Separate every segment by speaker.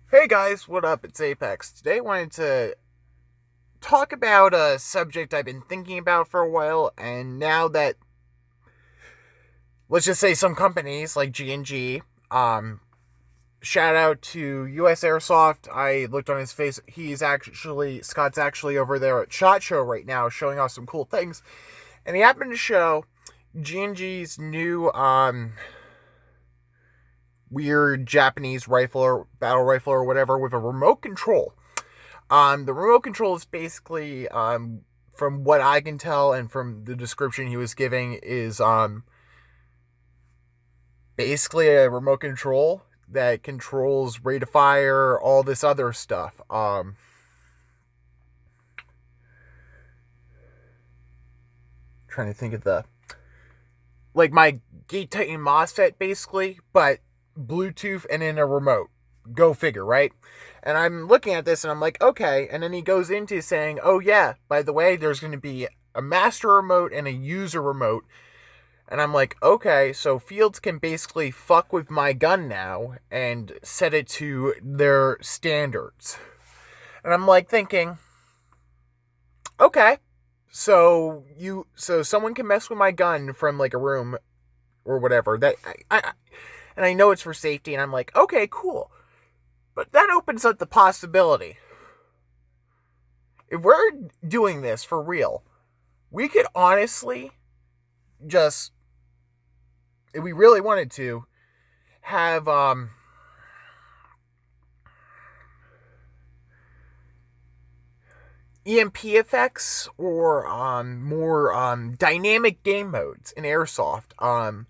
Speaker 1: Hey guys, what up? It's Apex. Today I wanted to talk about a subject I've been thinking about for a while, and now that, let's just say, some companies like G&G, shout out to US Airsoft. I looked on his face. Scott's actually over there at SHOT Show right now showing off some cool things. And he happened to show G&G's new, weird Japanese rifle or battle rifle or whatever with a remote control. The remote control is basically, from what I can tell and from the description he was giving, is basically a remote control that controls rate of fire, all this other stuff. Trying to think of like my gate titan MOSFET basically, but Bluetooth and in a remote. Go figure, right? And I'm looking at this and I'm like, okay. And then he goes into saying, oh, yeah, by the way, there's going to be a master remote and a user remote. And I'm like, okay, so Fields can basically fuck with my gun now and set it to their standards. And I'm like thinking, okay, so someone can mess with my gun from like a room or whatever. And I know it's for safety, and I'm like, okay, cool. But that opens up the possibility. If we're doing this for real, we could honestly just, if we really wanted to, have EMP effects or more dynamic game modes in Airsoft.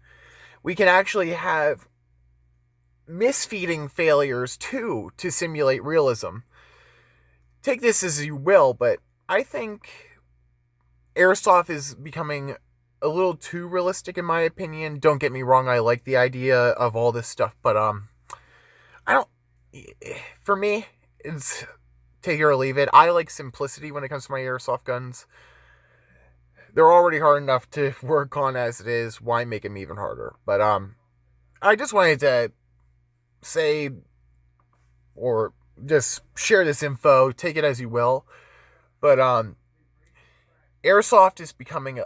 Speaker 1: We can actually have misfeeding failures too to simulate realism. Take this as you will, but I think Airsoft is becoming a little too realistic in my opinion. Don't get me wrong, I like the idea of all this stuff, but I don't, for me, it's take it or leave it. I like simplicity when it comes to my Airsoft guns. They're already hard enough to work on as it is. Why make them even harder? But I just wanted to say, or just share this info, take it as you will. But Airsoft is becoming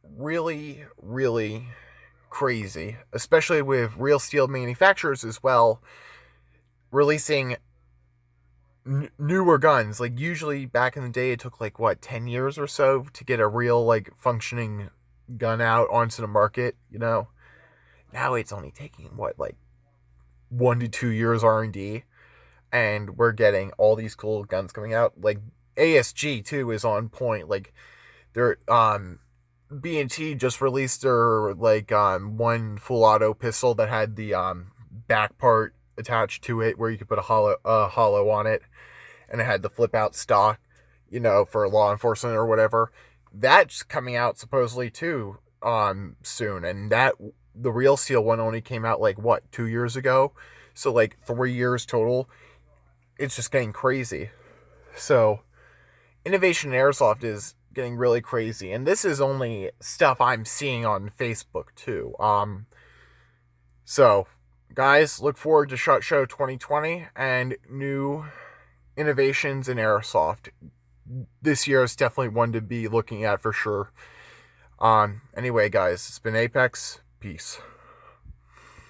Speaker 1: really, really crazy, especially with real steel manufacturers as well, releasing newer guns. Like usually back in the day, it took like what 10 years or so to get a real like functioning gun out onto the market. Now it's only taking what like 1 to 2 years R&D, and we're getting all these cool guns coming out. Like ASG too is on point. Like they're B&T just released their like one full auto pistol that had the back part attached to it where you could put a hollow on it, and it had the flip out stock, for law enforcement or whatever. That's coming out supposedly too soon, and that the real steel one only came out like what 2 years ago, so like 3 years total. It's just getting crazy. So innovation in Airsoft is getting really crazy, and this is only stuff I'm seeing on Facebook too. So guys, look forward to SHOT Show 2020 and new innovations in Airsoft. This year is definitely one to be looking at for sure. Anyway, guys, it's been Apex. Peace.